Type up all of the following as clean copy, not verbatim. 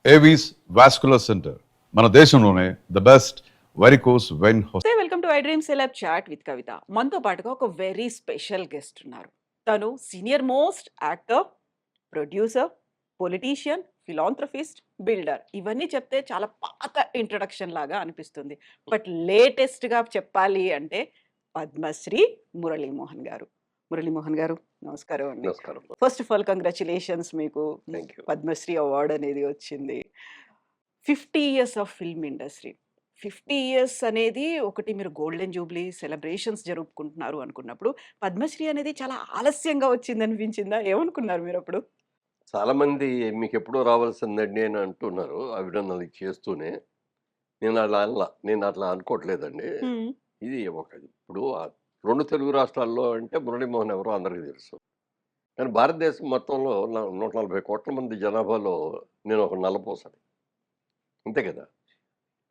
Avis vascular centre మన దేశంలోనే the best varicose vein welcome to I dream celeb chat with Kavitha. మనతో పాటుగా ఒక వెరీ స్పెషల్ గెస్ట్ ఉన్నారు. తను senior most actor, producer, politician, philanthropist, builder. ఇవన్నీ చెప్తే చాలా పాత ఇంట్రడక్షన్ లాగా అనిపిస్తుంది. బట్ లేటెస్ట్గా చెప్పాలి అంటే పద్మశ్రీ మురళీమోహన్ గారు. మురళీమోహన్ గారు నమస్కారం అండి. నమస్కారం. ఫస్ట్ ఆఫ్ ఆల్ కంగ్రాచులేషన్స్, మీకు థ్యాంక్ యూ. పద్మశ్రీ అవార్డు అనేది వచ్చింది. 50 years of film industry. 50 years అనేది ఒకటి, మీరు గోల్డెన్ జూబ్లీ సెలబ్రేషన్స్ జరుపుకుంటున్నారు అనుకున్నప్పుడు పద్మశ్రీ అనేది చాలా ఆలస్యంగా వచ్చింది అనిపించిందా? ఏమనుకున్నారు మీరు అప్పుడు? చాలా మంది మీకు ఎప్పుడో రావాల్సిందండి అని అంటున్నారు అభినందనలు చేస్తూనే. నేను అట్లా అనుకోవట్లేదండి. ఇది ఒక ఇప్పుడు 2 తెలుగు రాష్ట్రాల్లో అంటే మురళీమోహన్ ఎవరో అందరికీ తెలుసు. కానీ భారతదేశం మొత్తంలో 140 కోట్ల మంది జనాభాలో నేను ఒక నల్లపూసని. అంతే కదా!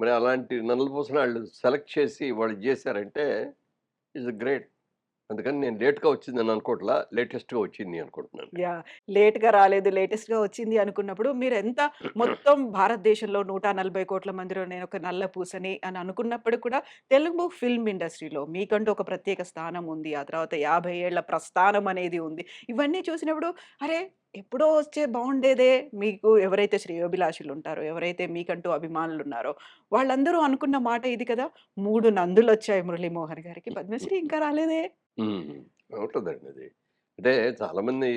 మరి అలాంటి నల్లపూసని ఆళ్ళు సెలెక్ట్ చేసి వాళ్ళు చేశారంటే ఇట్స్ గ్రేట్. అందుకని నేను లేట్‌గా వచ్చిందని అనుకోవట్లా. లేటెస్ట్‌గా వచ్చింది అనుకుంటున్నాను. యాహ్! లేట్‌గా రాలేదు, లేటెస్ట్‌గా వచ్చింది అనుకున్నప్పుడు మీరెంత మొత్తం భారతదేశంలో 140 కోట్ల మందిలో నేనొక నల్ల పూసని అని అనుకున్నప్పుడు కూడా తెలుగు ఫిల్మ్ ఇండస్ట్రీలో మీకంటూ ఒక ప్రత్యేక స్థానం ఉంది. ఆ తర్వాత 50 ఏళ్ల ప్రస్థానం అనేది ఉంది. ఇవన్నీ చూసినప్పుడు అరే! ఎప్పుడో వస్తే బావుండేదే. మీకు ఎవరైతే శ్రేయోభిలాషులుంటారో, ఎవరైతే మీకంటూ అభిమానులున్నారో వాళ్ళందరూ అనుకున్న మాట ఇది కదా! 3 నందులొచ్చాయి మురళీమోహన్ గారికి. పద్మశ్రీ ఇంకా రాలేదే? హ్మ్. ఉంటదండి అది. అంటే చాలామంది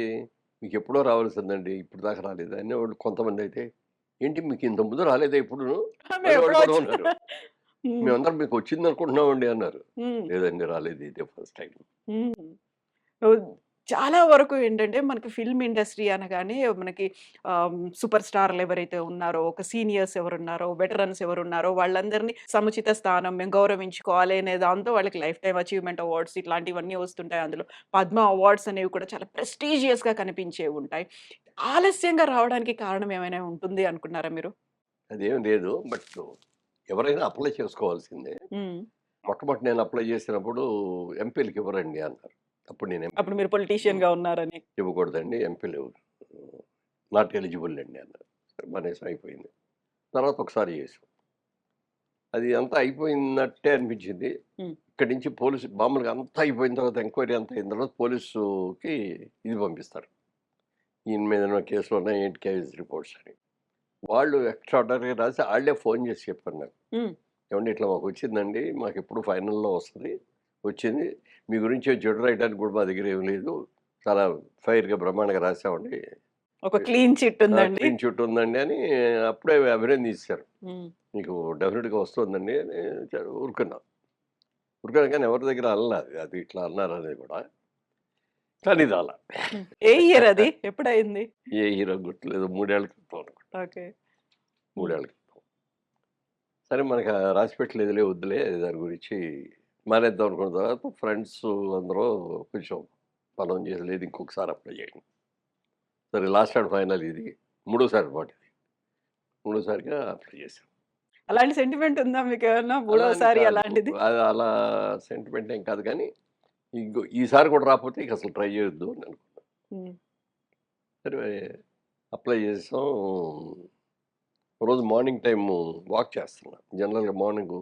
మీకెప్పుడో రావాల్సిందండి. ఇప్పటిదాకా రాలేదా అనేవాళ్ళు కొంతమందైతే, ఏంటి మీకు ఇంతకు ముందు రాలేదా ఎప్పుడును? అనేవాళ్ళు మేమెప్పుడో కూడా వచ్చి ఉన్నారు. హ్మ్. మేమందరం మీకొచ్చిందనుకుంటున్నామండి అన్నారు. హ్మ్. లేదండి రాలేదు ఇదే ఫస్ట్ టైమ్. హ్మ్. ఓహ్! చాలా వరకు ఏంటంటే మనకి ఫిల్మ్ ఇండస్ట్రీ అనగానే మనకి సూపర్ స్టార్‌లు ఎవరైతే ఉన్నారో, ఒక సీనియర్స్ ఎవరున్నారో, వెటరన్స్ ఎవరున్నారో వాళ్ళందరినీ సముచిత స్థానం మేము గౌరవించుకోవాలి అనే దాంతో వాళ్ళకి లైఫ్ టైమ్ అచీవ్‌మెంట్ అవార్డ్స్ ఇట్లాంటివన్నీ వస్తుంటాయి. అందులో పద్మ అవార్డ్స్ అనేవి కూడా చాలా ప్రెస్టీజియస్‌గా కనిపించేవి ఉంటాయి. ఆలస్యంగా రావడానికి కారణం ఏమైనా ఉంటుంది అనుకున్నారా మీరు? అదేం లేదు. బట్ ఎవరైనా అప్లై చేసుకోవాల్సిందే. హ్మ్. మొట్టమొదట నేను అప్లై చేసినప్పుడు ఎంపీలకి ఇవ్వరండి అన్నారు. అప్పుడు నేను ఎంపీ అప్పుడు మీరు హ్మ్. పొలిటీషియన్‌గా ఉన్నారని. ఇవ్వకూడదండి ఎంపీలు నాట్ ఎలిజిబుల్ అండి అన్నారు. సరే మానేసాం అయిపోయింది. తర్వాత ఒకసారి చేసాం. అది అంతా అయిపోయినట్టే అనిపించింది. హ్మ్. ఇక్కడి నుంచి పోలీసు మామూలుగా అంతా అయిపోయిన తర్వాత ఎంక్వైరీ అంతా అయిన తర్వాత పోలీసుకి ఇది పంపిస్తారు. ఈయన మీద ఉన్న కేసులు ఉన్నాయి ఏంటి కేస్ రిపోర్ట్స్ అని. వాళ్ళు ఎక్స్ట్రార్డినరీగా రాసి ఆళ్ళే ఫోన్ చేసి చెప్పారు నాకు. హ్మ్. ఏవండీ ఇట్లా మాకు వచ్చిందండి. మాకెప్పుడు ఫైనల్‌లో వస్తది. వచ్చింది. మీ గురించి చెడు రాయడానికి కూడా మా దగ్గర ఏమి లేదు. చాలా ఫెయిర్‌గా బ్రహ్మాండంగా రాసామండి. ఒక క్లీన్ చిట్ ఉందండి. క్లీన్ చిట్ ఉందండి అని అప్పుడే అభినందించేశారు. హ్మ్. మీకు డెఫినిట్‌గా వస్తుందండి అని ఊరుకున్నా. ఊరుకున్నా కానీ ఎవరి దగ్గర అనలా అది. అది ఇట్లా అన్నారనేది కూడా. కానీ రాలా. హ్మ్. ఏ ఇయర్ అది? ఎప్పుడయింది? ఏ హీరో గుర్తులేదు. 3 ఏళ్ల క్రితం అనుకుంటా. ఓకే. 3 హ్మ్. ఏళ్ల క్రితం. సరే మనకు రాసిపెట్టలేదులే వద్దులే దాని గురించి మానేద్దాం అనుకున్న తర్వాత ఫ్రెండ్స్ అందరూ కొంచెం బలం చేసి లేదు ఇంకొకసారి అప్లై చేయండి. సరే లాస్ట్ అండ్ ఫైనల్ ఇది. మూడోసారి అన్నమాట ఇది. మూడోసారిగా అప్లై చేశాం. అలాంటి సెంటిమెంట్ ఉందా మీకేమన్నా? అలా అని మూడోసారి కాదు. అలాంటిది? అది అలా సెంటిమెంట్ ఏం కాదు కానీ ఈసారి కూడా రాకపోతే ఇక అసలు ట్రై చేయొద్దు అని అనుకున్నాను. హ్మ్. సరే అప్లై చేసాం. రోజు మార్నింగ్ టైము వాక్ చేస్తున్నా. జనరల్‌గా మార్నింగు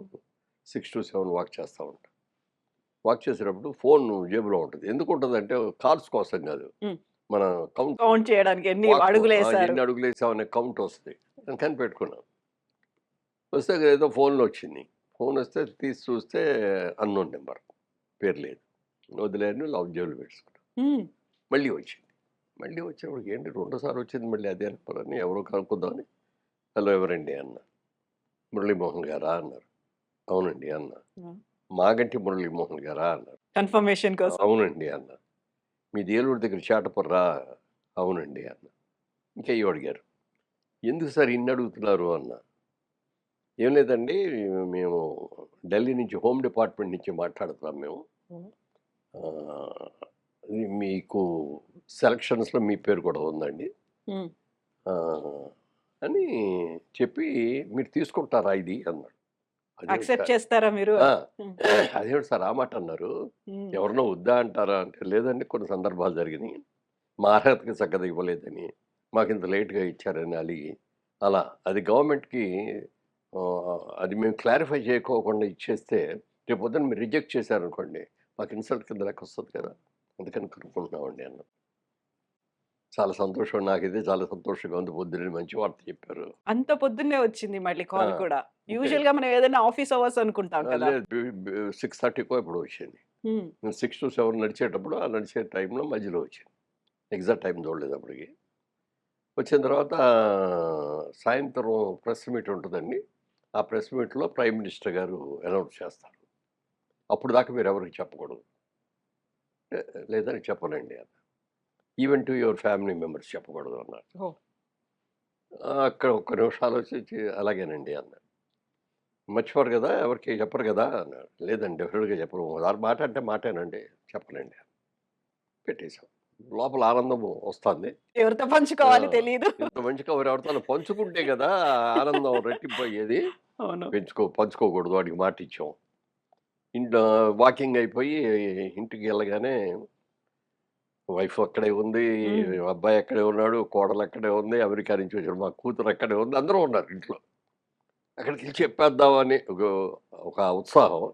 6-7 వాక్ చేస్తా ఉంటా. వాక్ చేసేటప్పుడు ఫోను జేబులో ఉంటది. ఎందుకుంటదంటే కాల్స్ కోసం గాదు. హ్మ్. మన కౌంట్ కౌంట్ చేయడానికి ఎన్ని వాక్‌లో అడుగులేసారు? ఎన్ని అడుగులేసామనే కౌంట్ వస్తది. అందుకని పెట్టుకున్నాను. వస్తే ఏదో ఫోన్‌లో వచ్చింది. ఫోనొస్తే తీసి చూస్తే అన్‌నోన్ నంబర్. పేరు లేదు. వదిలే అని జేబులో పెట్టేసుకున్నా. హ్మ్. మళ్ళీ వచ్చింది. మళ్ళీ వచ్చేప్పటికి ఏంటి రెండోసారి వచ్చింది మళ్ళీ అదే నెంబరని ఎవరో కనుక్కుందామని హలో ఎవరండి అన్నా. మురళీమోహన్ గారా అన్నారు. అవునండి అన్నా. హ్మ్. మాగంటి మురళీమోహన్ గారా అన్నారు. కన్ఫర్మేషన్ కోసం. అవునండి అన్నా. మీది ఏలూరు దగ్గర చాటపుర్రా? అవునండి అన్నా. ఇంకా ఏవో అడిగారు. ఎందుకు సార్ ఇన్ని అడుగుతున్నారు అన్నా. ఏం లేదండి మేము ఢిల్లీ నుంచి హోమ్ డిపార్ట్మెంట్ నుంచి మాట్లాడుతున్నాం మేము. హ్మ్. మీకు సెలక్షన్స్‌లో మీ పేరు కూడా ఉందండి. హ్మ్. ఆహ్, అని చెప్పి మీరు తీసుకుంటారా ఇది అన్నాడు. అదేంటి యాక్సెప్ట్ సార్ చేస్తారా మీరు? ఆ! హ్మ్. అదేంటి సార్ ఆ మాట అన్నారు. హ్మ్. ఎవరినో వద్దా అంటారా అంటే, లేదండి కొన్ని సందర్భాలు జరిగినియి. మా అర్హతకి చక్కగా ఇవ్వలేదని, మాకింత లేట్‌గా ఇచ్చారని అలిగి, అలా. అది గవర్నమెంట్‌కి అది మేము క్లారిఫై చేయకోకుండా ఇచ్చేస్తే, రేపొద్దున మీరు రిజెక్ట్ చేశారనుకోండి, మాకు ఇన్సల్ట్ కింద లెక్కొస్తది కదా! అందుకని కనుక్కుంటున్నామండి అన్నాను. చాలా సంతోషం. నాకైతే చాలా సంతోషంగా ఉంది. పొద్దున్నే మంచి వార్త చెప్పారు. అంత పొద్దున్నే వచ్చింది మళ్ళీ ఆ! కాల్ కూడా. అంతే. యూజువల్‌గా మనం ఏదైనా ఆఫీస్ అవర్స్ అనుకుంటాం కదా! లేదు 6:30కో ఎప్పుడో వచ్చింది. హ్మ్. నేను 6-7 నడిచేటప్పుడు, ఆ నడిచే టైంలో మధ్యలో వచ్చింది. ఎగ్జాక్ట్ టైం చూడలేదు అప్పటికి. వచ్చిన తర్వాత సాయంత్రం ప్రెస్ మీట్ ఉంటదండి. ఆ ప్రెస్ మీట్‌లో ప్రైమ్ మినిస్టర్ గారు అనౌన్స్ చేస్తారు. అప్పుడు దాకా మీరెవరికీ చెప్పకూడదు. "లే లేదని చెప్పనండి" అన్నా. "Even to your family members చెప్పకూడదు" అన్నారు. ఓహ్! అక్కడ ఒక్క నిమిషం ఆలోచించి "అలాగేనండి" అన్నా. "మర్చిపోరు కదా! ఎవరికీ చెప్పరు కదా!" అన్నాడు. "లేదండి డెఫినిట్‌గా చెప్పను. ఆ మాట అంటే మాటేనండి. చెప్పనండి" పెట్టేసాం. లోపల ఆనందం వస్తాంది. ఎవరితో ఆ! పంచుకోవాలి తెలీదు. ఇంత మంచి కబురు ఎవరితోనో పంచుకుంటే కదా ఆనందం రెట్టింపయ్యేది. అవును. పంచుకోకూడదు వాడికి మాటిచ్చాం. ఇంట్లో వాకింగ్ అయిపోయి ఇంటికెళ్ళగానే వైఫ్ అక్కడే ఉంది, హ్మ్. అబ్బాయి అక్కడే ఉన్నాడు, కోడలు అక్కడే ఉంది, అమెరికా నుంచి వచ్చిన మా కూతురు అక్కడే ఉంది. అందరూ ఉన్నారు ఇంట్లో. అక్కడికెళ్ళి చెప్పేద్దామని ఒక ఉత్సాహం.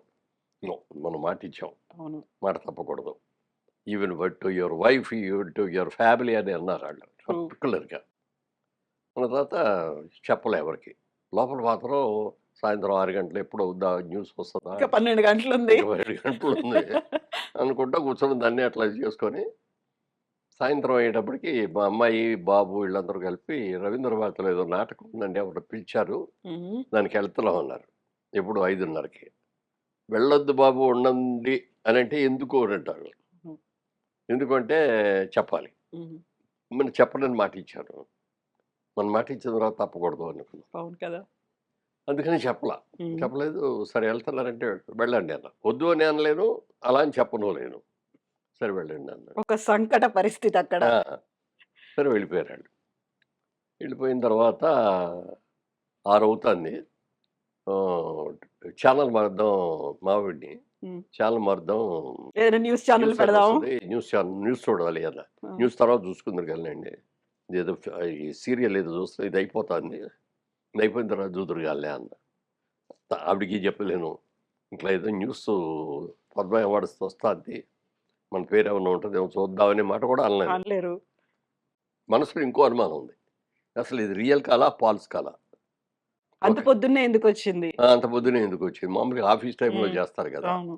నో. మనం మాటిచ్చాం. అవును. మాట తప్పకూడదు. Even to your wife, even to your family అని అన్నారాళ్ళు. ట్రూ. పర్టిక్యులర్‌గా. అన్న తర్వాత చెప్పలే ఎవరికీ. లోపల మాత్రం సాయంత్రం 6 గంటలు ఎప్పుడవుద్దా న్యూస్ వస్తదా? ఇంకా 12 గంటలుంది. ఇంక 12 గంటలుంది అనుకుంటా కూర్చొని దాన్ని అట్లా చేసుకొని, సాయంత్రం అయ్యేటప్పటికి మా అమ్మాయి, బాబు వీళ్ళందరూ కలిపి రవీంద్ర భారతిలో ఏదో నాటకం ఉందండి ఎవరో పిలిచారు. హుహు. దానికెళ్తున్నాం అన్నారు. ఎప్పుడు 5:30కి. వెళ్ళొద్దు బాబు ఉండండి అనంటే ఎందుకు అనంటారు. హ్మ్. ఎందుకంటే చెప్పాలి. హుహు. మరి చెప్పనని మాటిచ్చాను. మనం మాటిచ్చిన తర్వాత తప్పకూడదు అనుకున్నాం. అవును కదా! అందుకని చెప్పలా. హ్మ్. చెప్పలేదు. సరే ఎళ్తున్నారంటే వెళ్ళండి అన్నా. వద్దు అని అనలేను. అలా అని చెప్పను లేను. సరే వెళ్ళండి అన్నాడు. ఒక సంకట పరిస్థితి అక్కడ. ఆ! సరే వెళ్ళిపోయారాళ్ళు. వెళ్ళిపోయిన తర్వాత 6 అవుతాంది. ఆహ్, ఛానెల్ మారుద్దాం మావోడిని. హ్మ్. ఛానెల్ మారుద్దాం. ఏదైనా న్యూస్ ఛానెల్ న్యూస్ అని పెడదాం. వస్తది. న్యూస్ చూడాలి అన్నా. ఆ! న్యూస్ తర్వాత చూసుకుందురు గానిలెండి. ఇదేదో ఈ సీరియల్ ఏదో చూస్తే ఇది అయిపోతాంది. ఇది అయిపోయిన తర్వాత చూదురు గానిలే అన్నా. ఆవిడకి చెప్పలేను. ఇట్లా ఏదో న్యూసు పద్మ అవార్డ్స్ వస్తాంది. మన పేరేమన్నా ఉంటదేమో చూద్దాం అనే మాట కూడా అనలేను. అనలేరు. మనసులో ఇంకో అనుమానం ఉంది. అసలు ఇది రియల్ కాలా? ఫాల్స్ కాలా? అంత ఒకటి. పొద్దున్నే ఎందుకొచ్చింది? అంత పొద్దున్నే ఎందుకొచ్చింది? మామూలుగా ఆఫీస్ టైమ్‌లో హ్మ్. చేస్తారు గదా! అవును.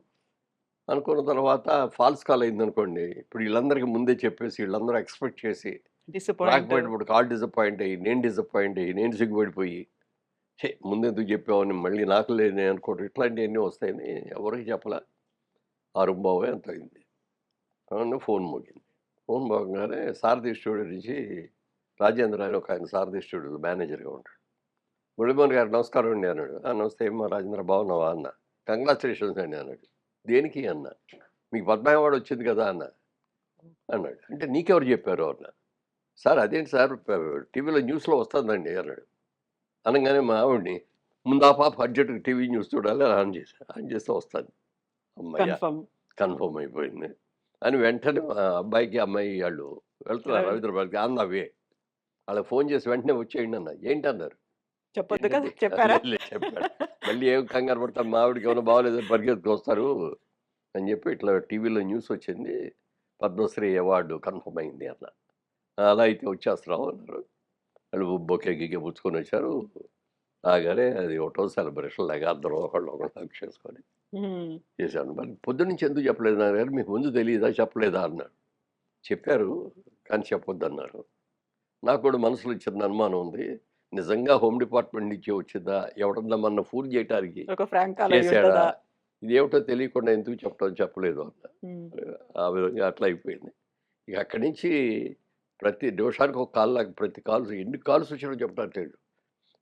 అనుకున్న తర్వాత ఫాల్స్ కాల్ అయిందనుకోండి. ఇప్పుడు ఈళ్ళందరికి ముందే చెప్పేసి ఈళ్ళందరూ ఎక్స్‌పెక్ట్ చేసి డిసప్పాయింట్. రాకపోయేటప్పుడు ఆళ్ళు డిసప్పాయింట్ అయ్యి, నేను డిసప్పాయింట్ అయ్యి, నేను సిగ్గుపడిపోయి, ఛీ! ముందెందుకు చెప్పావని మళ్ళీ నాకు లేని అనుకోవడం ఇట్లాంటియన్నీ వస్తాయని ఎవరికీ చెప్పలా. 6:15 ఎంతో అయింది. అవును. ఫోన్ మోగింది. ఫోన్ మోగంగానే సారథి స్టూడియో నుంచి రాజేంద్ర అని ఒకాయన సారథి స్టూడియోలో మేనేజర్‌గా ఉంటాడు. మురళీమోహన్ గారు నమస్కారం అండి అన్నాడు. నమస్తే అమ్మా రాజేంద్ర బాగున్నావా అన్నా. కంగ్రాచ్యులేషన్స్ అండి అన్నాడు. దేనికి అన్నా. మీకు పద్మ అవార్డ్ వచ్చింది కదా అన్నా. అన్నాడు. అంటే నీకెవరు చెప్పారు అన్నా. సార్ అదేంటి సార్ టీవీలో న్యూస్‌లో వస్తుందండి అన్నాడు. అనంగానే మా ఆవిడని ముందు ఆ పాప అర్జెంట్‌గా టీవీ న్యూస్ చూడాలి అని ఆన్ చేశా. ఆన్ చేస్తే వస్తాంది. హమ్మయ్య! కన్ఫర్మ్. కన్ఫర్మ్ అయిపోయింది. అని వెంటనే మా అబ్బాయికి, అమ్మాయి ఆళ్ళు వెళ్తున్నారు రవి రవీంద్ర భారతికి ఆన్ ద వే. ఆళ్ళకి ఫోన్ చేసి వెంటనే వచ్చేయండి అన్నా. ఏంటన్నారు? చెప్పొద్దు కదా! ఏంటంటే చెప్పారా? లేదు లేదు చెప్పాడు. మళ్ళీ ఏం కంగారు పడతారు మా ఆవిడకి ఏమైనా బాగోలేదని పరిగెత్తుకొస్తారు అని చెప్పి ఇట్లా టీవీలో న్యూస్ వచ్చింది. పద్మశ్రీ అవార్డు కన్ఫర్మ్ అయింది అన్నా. అలా అయితే వచ్చేస్తున్నాం అన్నారు. వాళ్ళు బొకే గికే పుచ్చుకొనొచ్చారు. రాగానే అది ఒకటో సెలబ్రేషన్ లాగా అందరం ఒకళ్ళనొకళ్ళు హగ్ చేసుకొని హ్మ్. చేశాను. మరి పొద్దున్నుంచి ఎందుకు చెప్పలేదు నాన్నగారు? మీకు ముందు తెలీదా? చెప్పలేదా? అన్నాడు. చెప్పారు. కానీ చెప్పొద్దన్నారు. నాకు కూడా మనసులో చిన్న అనుమానం ఉంది. నిజంగా హోమ్ డిపార్ట్‌మెంట్ నుంచి వచ్చిందా? ఎవడన్నా మనల్ని ఫూల్ చేయటానికి ఒక ఫ్రాంక్ కాల్ చేశాడా? అయ్యుంటదా? ఇదేమిటో తెలియకుండా ఎందుకు చెప్పలేదు అన్నా. హ్మ్. ఆ విధంగా అట్లా అయిపోయింది. ఇక అక్కడి నుంచి ప్రతి నిమిషానికి ఒక కాల్ నాకు ప్రతి కాల్స్ ఎన్ని కాల్స్ వచ్చినాయో చెప్పడానికి లేదు.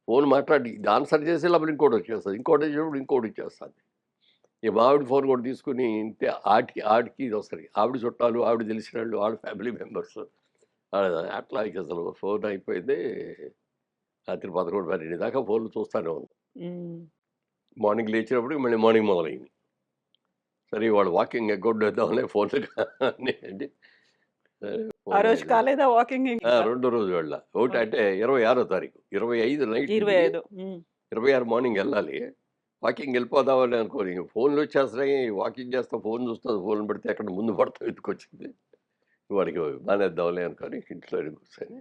ఫోన్ మాట్లాడి ఇది ఆన్సర్ చేసే లోపల ఇంకోటొచ్చేస్తది. ఇంకోటొచ్చేటప్పుడు ఇంకోటొచ్చేస్తది. ఇక మా ఆవిడ ఫోన్ కూడా తీసుకొని ఇంతే ఆడికి ఇదొస్తది. ఆవిడ చుట్టాలు, ఆవిడ తెలిసినోళ్ళు, ఆవిడ ఫ్యామిలీ మెంబర్స్. అట్లా ఇక అసలు ఫోన్ అయిపోయింది. రాత్రి 11, 12 దాకా ఫోన్‌లు చూస్తానే ఉన్నా. హ్మ్. మార్నింగ్ లేచినప్పటికి మళ్ళీ మార్నింగ్ మొదలైంది. సరే ఇవాళ వాకింగ్ ఎగ్గొట్టేద్దాంలే ఫోన్‌లు అని ఆ రోజు పోనీ కాలేదా వాకింగ్ ఇంకా? రెండో రోజు వెళ్ళా. ఒకటి అంటే 26 తారీఖు. 25 నైట్ ఇది. 25. 26 మార్నింగ్ వెళ్ళాలి. వాకింగ్ వెళ్ళిపోదామని అనుకోని ఫోన్‌లొచ్చేస్తున్నాయి. వాకింగ్ చేస్తా ఫోన్ చూస్తా ఫోన్ పెడితే ఎక్కడ ముందు పడతాం ఎత్తుకొచ్చింది. వాడికి మానేద్దాంలే అనుకోని ఇంట్లో కూర్చొని